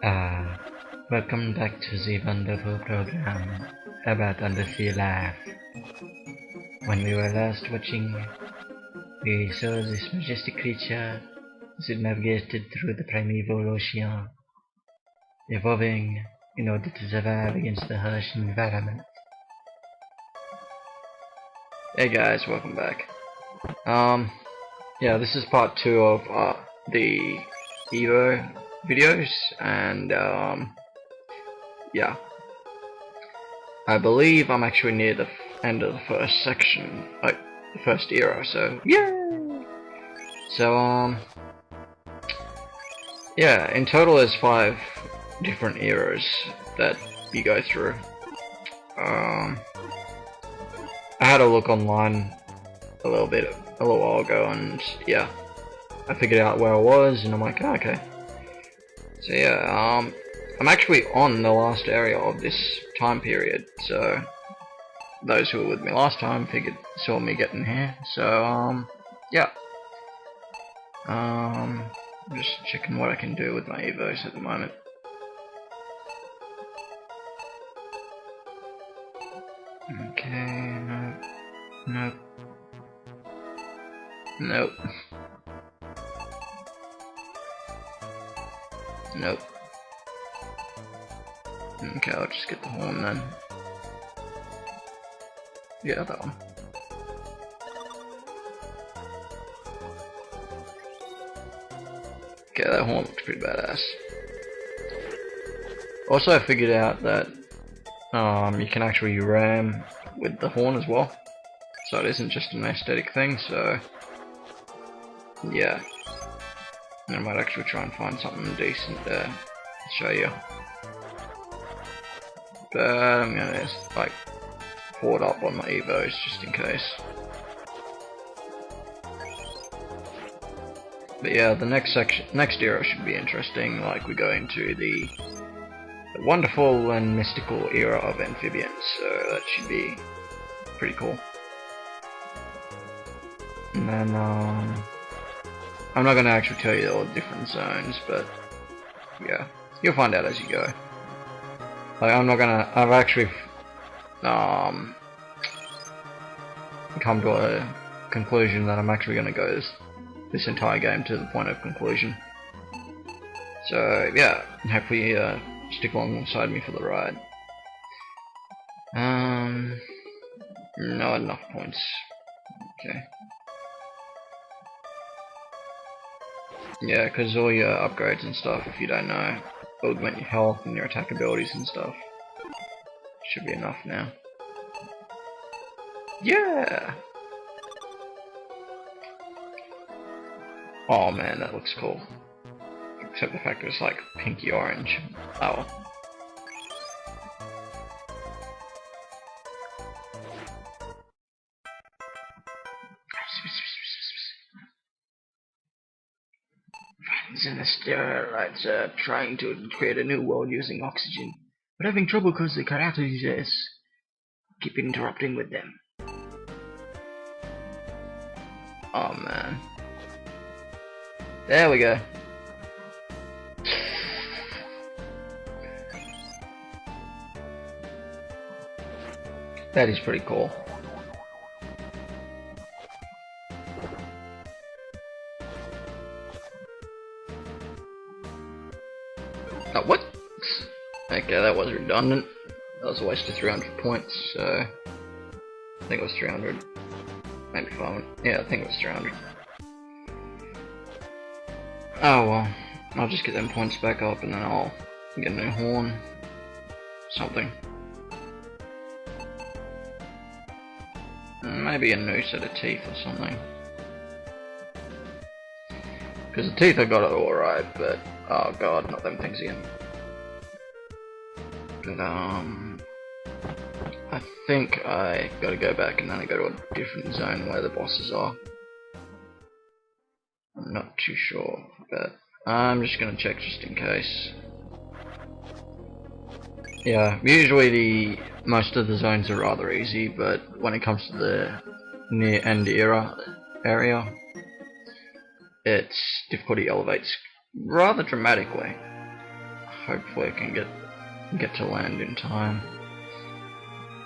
Uh, Welcome back to the wonderful program about undersea life. When we were last watching, we saw this majestic creature as it navigated through the primeval ocean, evolving in order to survive against the harsh environment. Hey guys, welcome back. Yeah, this is part 2 of the Evo videos, and yeah, I believe I'm actually near the end of the first section, like the first era, so yay! So yeah, in total there's 5 different eras that you go through. I had a look online a little while ago, and yeah, I figured out where I was, and I'm like, oh, okay. So yeah, I'm actually on the last area of this time period, so those who were with me last time saw me getting here, so yeah. Just checking what I can do with my Evos at the moment. Okay, nope. Nope. Nope. Okay, I'll just get the horn then. Yeah, that one. Okay, that horn looks pretty badass. Also, I figured out that you can actually ram with the horn as well, so it isn't just an aesthetic thing. So yeah, I might actually try and find something decent there to show you. But I'm gonna just like hoard up on my Evos just in case. But yeah, the next era should be interesting. Like, we go into the wonderful and mystical era of amphibians, so that should be pretty cool. And then I'm not gonna actually tell you all the different zones, but yeah, you'll find out as you go. Like, I've actually come to a conclusion that I'm actually gonna go this entire game to the point of conclusion. So yeah, hopefully stick alongside me for the ride. Not enough points. Okay. Yeah, because all your upgrades and stuff, if you don't know, augment your health and your attack abilities and stuff. Should be enough now. Yeah! Oh man, that looks cool. Except the fact that it's like pinky orange. Oh. Friends in the steroids are trying to create a new world using oxygen, but having trouble because the Karatas keep interrupting with them. Oh man. There we go. That is pretty cool. Oh, what? Okay, that was redundant. That was a waste of 300 points, so I think it was 300. Maybe 500. Yeah, I think it was 300. Oh well, I'll just get them points back up and then I'll get a new horn. Something. Maybe a new set of teeth or something. Because the teeth I got are alright, but oh god, not them things again. But I think I gotta go back and then I go to a different zone where the bosses are. I'm not too sure, but I'm just gonna check just in case. Yeah, usually most of the zones are rather easy, but when it comes to the near end area, its difficulty elevates rather dramatically. hopefully I can get to land in time.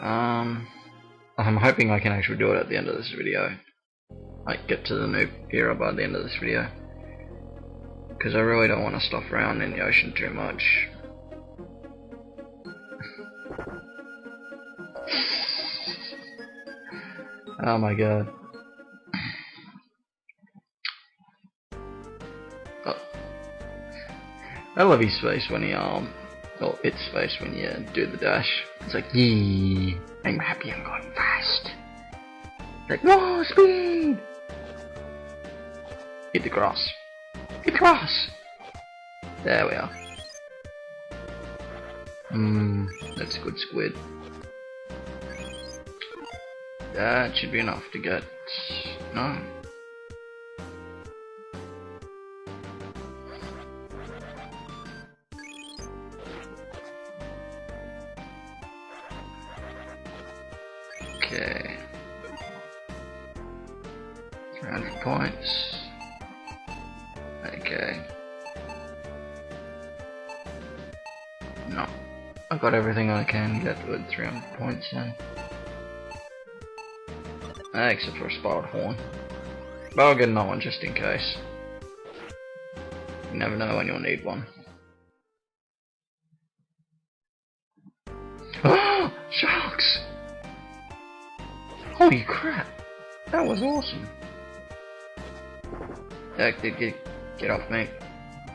I'm hoping I can actually do it at the end of this video. Like get to the new era by the end of this video. Because I really don't want to stuff around in the ocean too much. Oh my god. Oh. I love his face when he well, its face when you do the dash. It's like, yee, I'm happy I'm going fast. It's like, whoa, speed! Hit the grass. Hit the grass! There we are. That's a good squid. That should be enough to get... no. Okay. 300 points. Okay. No. I've got everything I can get with 300 points then. Except for a spotted horn. But I'll get another one just in case. You never know when you'll need one. Oh! Sharks! Holy crap! That was awesome. That did get off me.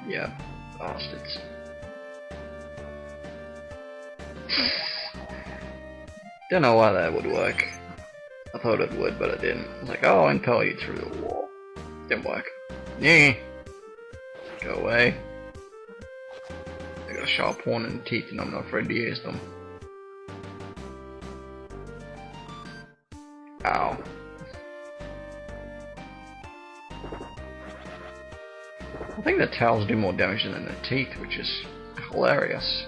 Yeah, bastards. Don't know why that would work. I thought it would, but it didn't. I was like, oh, I'll impel you through the wall. Didn't work. Yeah. Go away. They got a sharp horn and teeth and I'm not afraid to use them. Ow. I think the tails do more damage than the teeth, which is hilarious.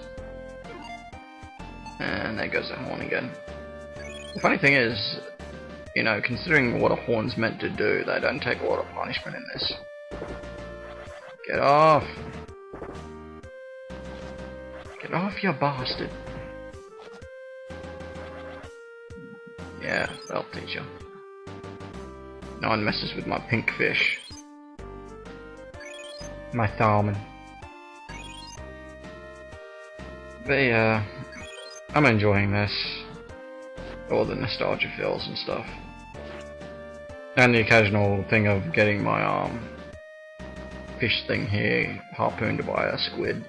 And there goes the horn again. The funny thing is, you know, considering what a horn's meant to do, they don't take a lot of punishment in this. Get off! Get off, you bastard! Yeah, that'll teach you. No one messes with my pink fish. My salmon. But yeah, I'm enjoying this. All the nostalgia feels and stuff. And the occasional thing of getting my fish thing here harpooned by a squid.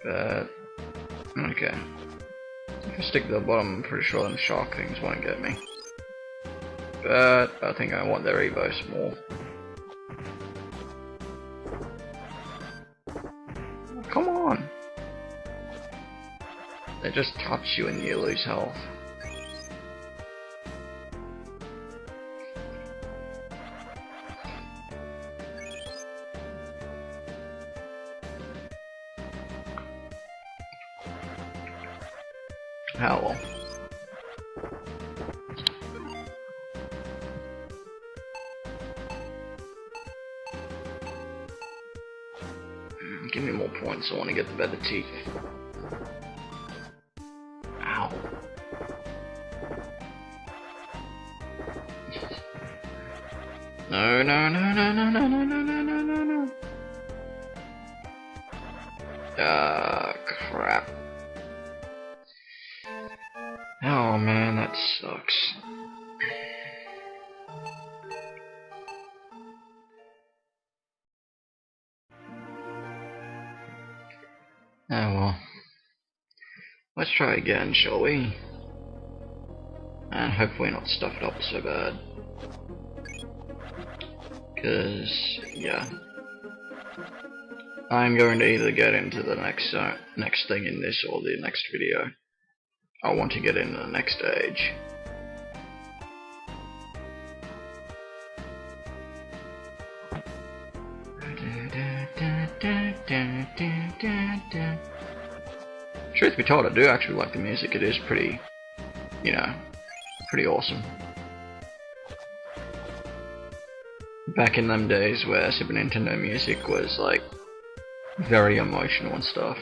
But okay. If I stick to the bottom, I'm pretty sure them shark things won't get me. But I think I want their evos more. Come on! They just touch you and you lose health. How well? Give me more points, I want to get the better teeth. Ow. No, no, no, no, no, no, no, no, no, no, no, no. Ah, crap. Oh man, that sucks. Oh well. Let's try again, shall we? And hopefully not stuff it up so bad. Cause, yeah. I'm going to either get into the next thing in this or the next video. I want to get into the next stage. Truth be told, I do actually like the music. It is pretty, you know, pretty awesome. Back in them days where Super Nintendo music was like very emotional and stuff.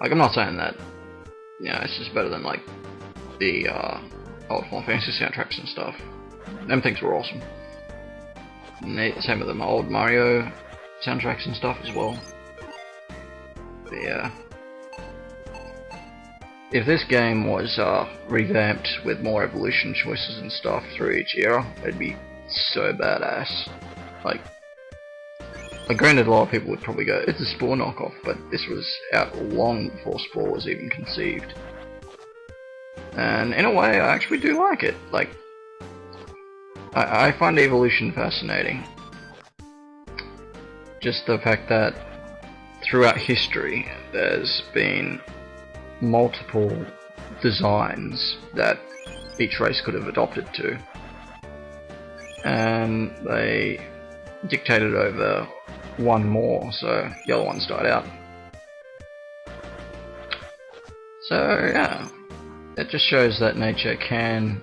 Like, I'm not saying that, you know, it's just better than like the old Final Fantasy soundtracks and stuff. Them things were awesome. And same with the old Mario soundtracks and stuff as well. But yeah. If this game was revamped with more evolution choices and stuff through each era, it'd be so badass. Like granted, a lot of people would probably go, it's a Spore knockoff, but this was out long before Spore was even conceived. And in a way, I actually do like it. Like, I find evolution fascinating. Just the fact that throughout history, there's been multiple designs that each race could have adopted to. And they dictated over one more, so the other ones died out. So yeah, it just shows that nature can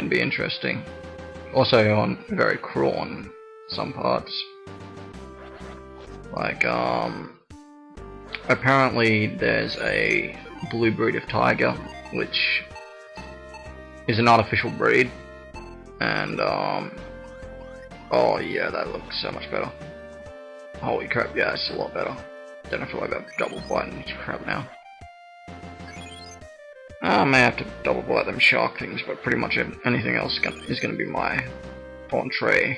be interesting. Also very cruel on some parts. Like apparently there's a blue breed of tiger, which is an artificial breed, and oh yeah, that looks so much better. Holy crap, yeah, it's a lot better. Don't have to worry about double fighting each crap now. I may have to double bite them shark things, but pretty much anything else is going to be my entree.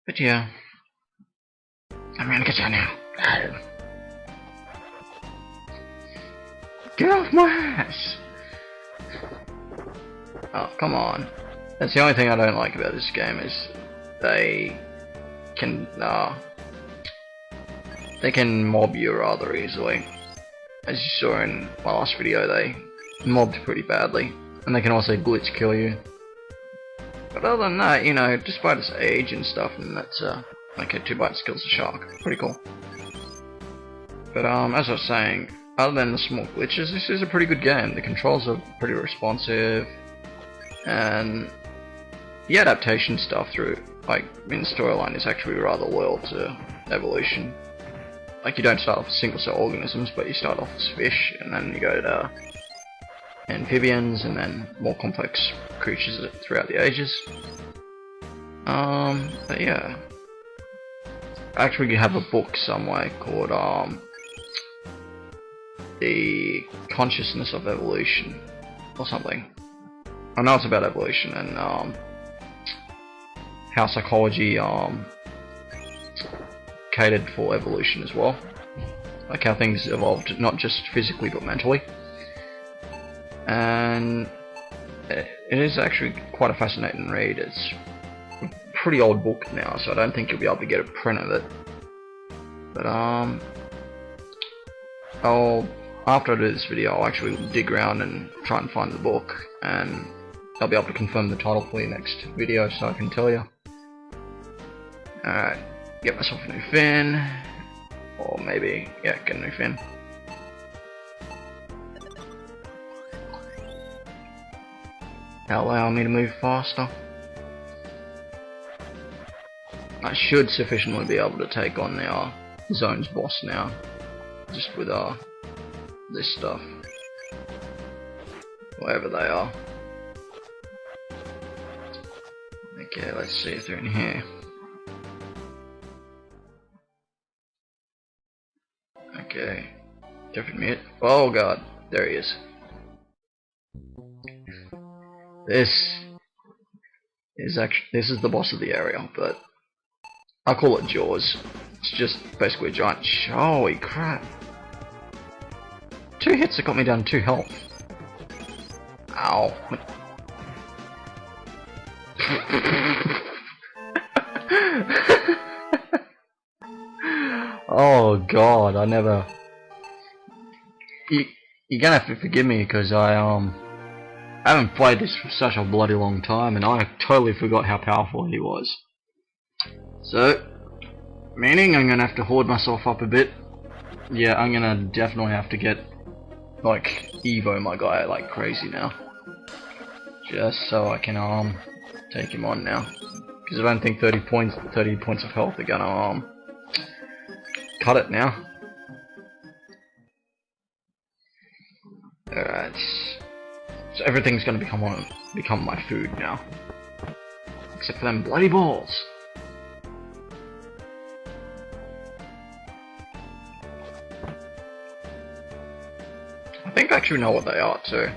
But yeah, I'm gonna get down now. Get off my ass! Oh, come on. That's the only thing I don't like about this game, is they can mob you rather easily. As you saw in my last video, they mobbed pretty badly, and they can also glitch kill you. But other than that, you know, despite its age and stuff, and that's okay, 2 bites kills a shark, pretty cool. But as I was saying, other than the small glitches, this is a pretty good game. The controls are pretty responsive, and the adaptation stuff through, like, in storyline is actually rather loyal to evolution. Like, you don't start off with single-cell organisms, but you start off as fish, and then you go to amphibians, and then more complex creatures throughout the ages. But yeah. Actually, you have a book somewhere called, The Consciousness of Evolution, or something. I know it's about evolution, and, how psychology, catered for evolution as well. Like how things evolved, not just physically but mentally. And it is actually quite a fascinating read. It's a pretty old book now, so I don't think you'll be able to get a print of it. But after I do this video, I'll actually dig around and try and find the book, and I'll be able to confirm the title for you next video, so I can tell you. Alright. Get myself a new fin, or maybe, yeah, get a new fin. Allow me to move faster. I should sufficiently be able to take on the zone's boss now, just with this stuff, wherever they are. Okay, let's see if they're in here. Okay, different mute. Oh god, there he is. This is the boss of the area, but I call it Jaws. It's just basically a giant. Holy crap! 2 hits that got me down to 2 health. Ow! Oh god, I never. You're gonna have to forgive me because I haven't played this for such a bloody long time, and I totally forgot how powerful he was. So, meaning I'm gonna have to hoard myself up a bit. Yeah, I'm gonna definitely have to get, like, Evo my guy like crazy now, just so I can take him on now. because I don't think 30 points of health are gonna cut it now. Alright, so everything's gonna become my food now, except for them bloody balls. I think I actually know what they are too.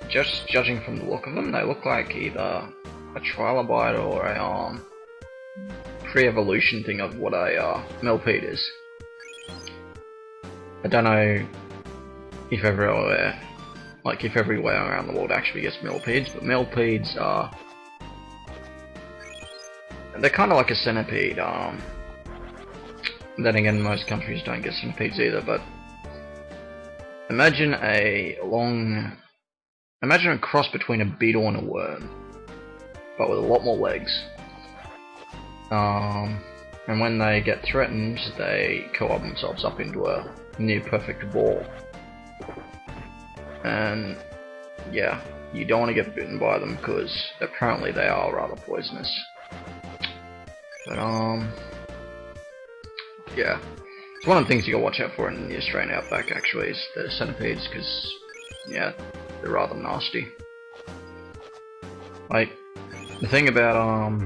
Just judging from the look of them, they look like either a trilobite or a pre-evolution thing of what a millipede is. I don't know if everywhere around the world actually gets millipedes, but millipedes are they're kind of like a centipede. Then again, most countries don't get centipedes either. But imagine a cross between a beetle and a worm, but with a lot more legs. And when they get threatened, they co-op themselves up into a near perfect ball. And yeah, you don't want to get bitten by them because apparently they are rather poisonous. But yeah, it's one of the things you gotta watch out for in the Australian outback actually, is the centipedes, because yeah, they're rather nasty. Like, the thing about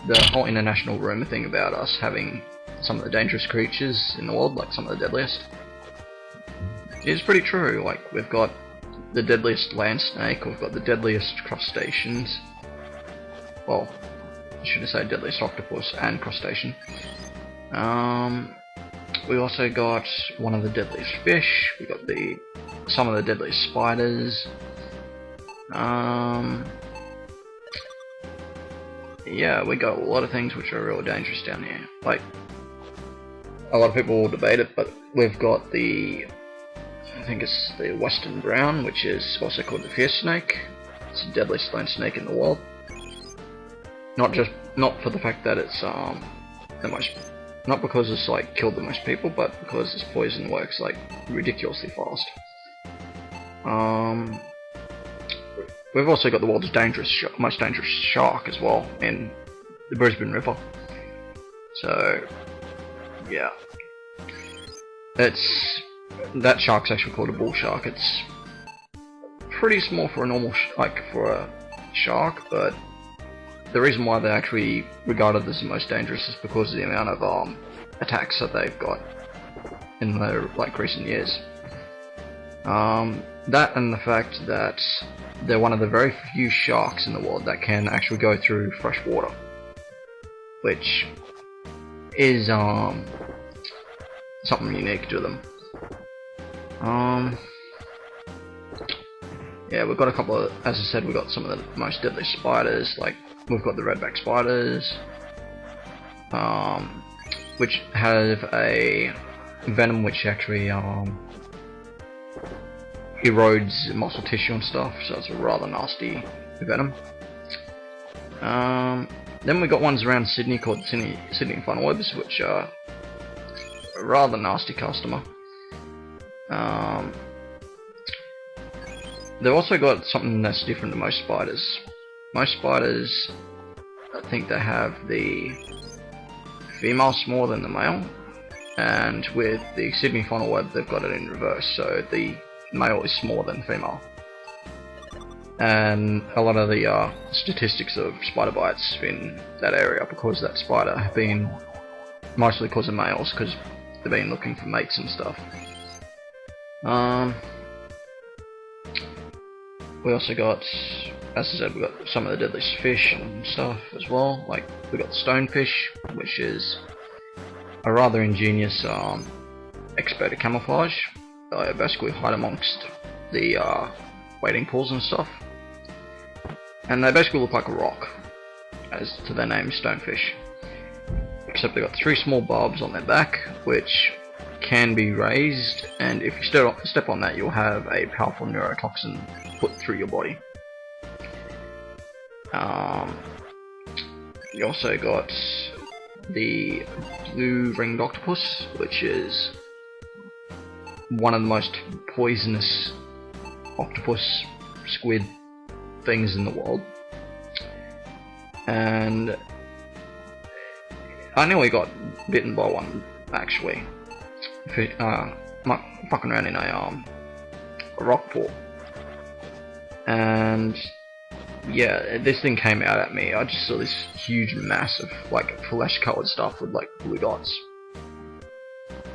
the whole international rumour thing about us having some of the dangerous creatures in the world, like some of the deadliest, is pretty true. Like, we've got the deadliest land snake, we've got the deadliest crustaceans. Well, I should say deadliest octopus and crustacean. We also got one of the deadliest fish. We got some of the deadliest spiders. Yeah, we got a lot of things which are really dangerous down here. Like, a lot of people will debate it, but we've got I think it's the western brown, which is also called the fierce snake. It's the deadliest land snake in the world. Not for the fact that it's not because it's like killed the most people, but because its poison works like ridiculously fast. We've also got the world's most dangerous shark as well, in the Brisbane River. So yeah, that shark's actually called a bull shark. It's pretty small for a normal for a shark, but the reason why they're actually regarded as the most dangerous is because of the amount of attacks that they've got in the recent years. That and the fact that they're one of the very few sharks in the world that can actually go through fresh water, which is something unique to them. Yeah, we've got a couple of, as I said, we've got some of the most deadly spiders. Like, we've got the redback spiders, which have a venom which actually erodes muscle tissue and stuff, so it's a rather nasty venom. Then we got ones around Sydney called Sydney funnelwebs, which are a rather nasty customer. They've also got something that's different to most spiders. Most spiders, I think they have the female smaller than the male, and with the Sydney funnelweb they've got it in reverse, so the male is smaller than the female. And a lot of the statistics of spider bites in that area because that spider have been mostly because of males, because they've been looking for mates and stuff. We also got, as I said, we got some of the deadliest fish and stuff as well. Like, we got the stonefish, which is a rather ingenious expert at camouflage. They basically hide amongst the wading pools and stuff, and they basically look like a rock, as to their name, stonefish. Except they've got 3 small barbs on their back, which can be raised, and if you step on that, you'll have a powerful neurotoxin put through your body. You also got the blue ringed octopus, which is one of the most poisonous octopus, squid things in the world. And I nearly got bitten by one, actually. Fucking around in a rock pool. And yeah, this thing came out at me. I just saw this huge mass of like flesh colored stuff with like blue dots.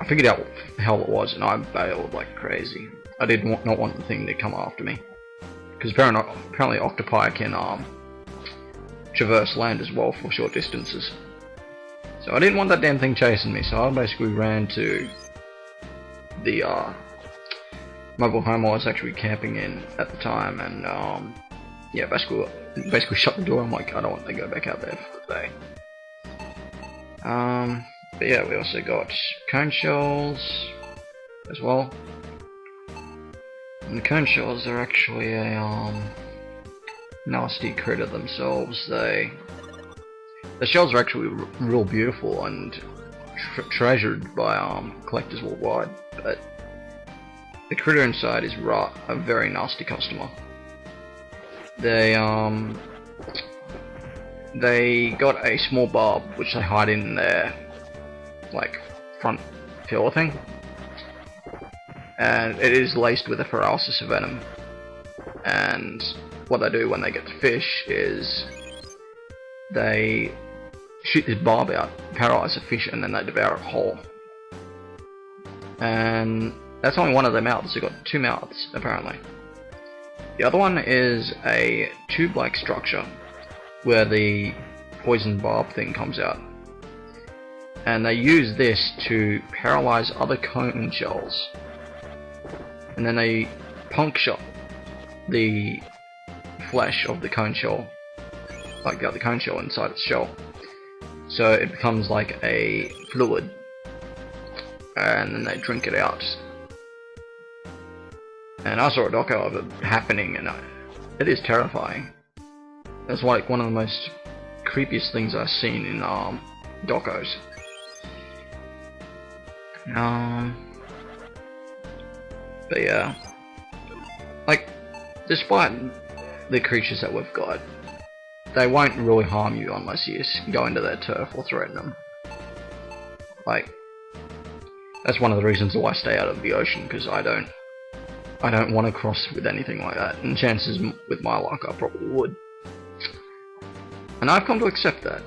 I figured out what the hell it was and I bailed like crazy. I did not want the thing to come after me. Because apparently octopi can traverse land as well for short distances. So I didn't want that damn thing chasing me, so I basically ran to the mobile home I was actually camping in at the time, and yeah, basically shut the door. I'm like, I don't want to go back out there for the day. But yeah, we also got cone shells as well. And the cone shells are actually a nasty critter themselves. The shells are actually real beautiful and treasured by collectors worldwide, but the critter inside is a very nasty customer. They got a small barb which they hide in their like front pillar thing, and it is laced with a paralysis venom. And what they do when they get to fish is they shoot this barb out, paralyze the fish, and then they devour it whole. And that's only one of their mouths. They've got two mouths, apparently. The other one is a tube-like structure where the poison barb thing comes out. And they use this to paralyze other cone shells. And then they puncture the flesh of the cone shell, like the other cone shell inside its shell. So it becomes like a fluid, and then they drink it out. And I saw a doco of it happening, and it is terrifying. It's like one of the most creepiest things I've seen in docos. But yeah, like, despite the creatures that we've got, they won't really harm you unless you go into their turf or threaten them. Like, that's one of the reasons why I stay out of the ocean, because I don't want to cross with anything like that, and chances with my luck I probably would. And I've come to accept that.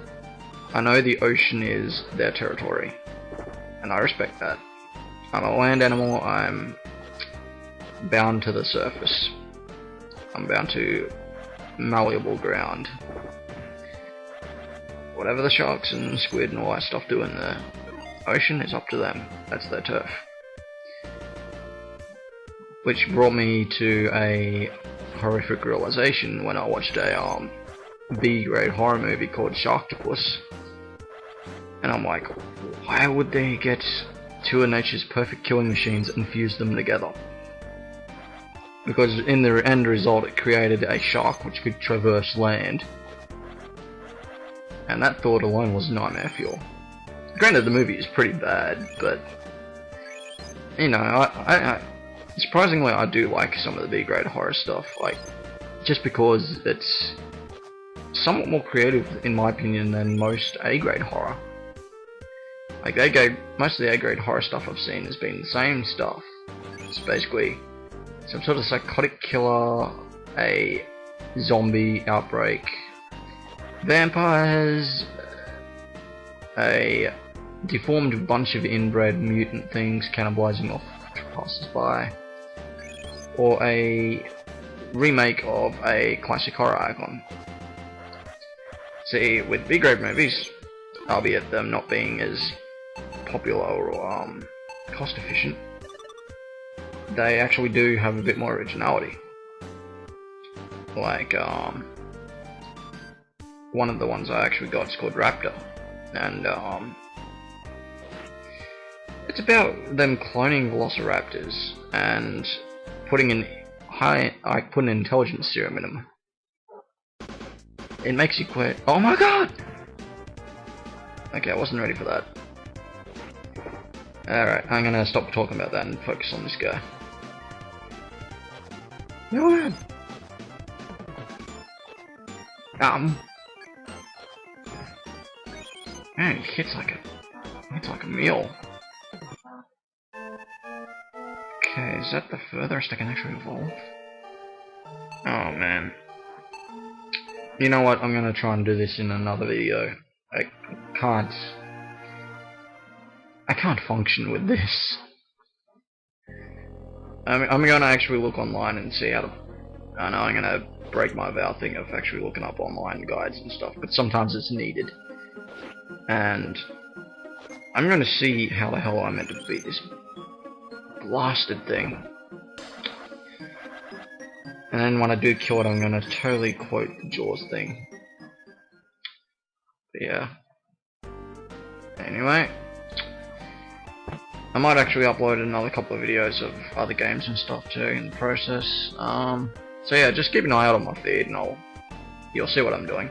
I know the ocean is their territory, and I respect that. I'm a land animal, I'm bound to the surface. I'm bound to malleable ground. Whatever the sharks and squid and all that stuff do in the ocean is up to them. That's their turf. Which brought me to a horrific realization when I watched a B-grade horror movie called Sharktopus. And I'm like, why would they get two of nature's perfect killing machines and fuse them together? Because in the end result it created a shark which could traverse land. And that thought alone was nightmare fuel. Granted, the movie is pretty bad, but you know, I surprisingly I do like some of the B-grade horror stuff, like, just because it's somewhat more creative in my opinion than most A-grade horror. Like, most of the A-grade horror stuff I've seen has been the same stuff. It's basically some sort of psychotic killer, a zombie outbreak, vampires, a deformed bunch of inbred mutant things cannibalizing off passers-by, or a remake of a classic horror icon. See, with B-grade movies, albeit them not being as popular or cost efficient, they actually do have a bit more originality. Like, one of the ones I actually got is called Raptor, and it's about them cloning velociraptors and putting an intelligence serum in them. It makes you quit. Oh my god! Okay, I wasn't ready for that. Alright, I'm gonna stop talking about that and focus on this guy. No man! Man, he hits like a mule. Okay, is that the furthest I can actually evolve? Oh man. You know what? I'm gonna try and do this in another video. I can't function with this. I'm gonna actually look online and see how to. I know I'm gonna break my vow thing of actually looking up online guides and stuff, but sometimes it's needed. And I'm gonna see how the hell I'm meant to beat this blasted thing. And then when I do kill it, I'm gonna totally quote the Jaws thing. But yeah. Anyway. I might actually upload another couple of videos of other games and stuff too in the process. So yeah, just keep an eye out on my feed and you'll see what I'm doing.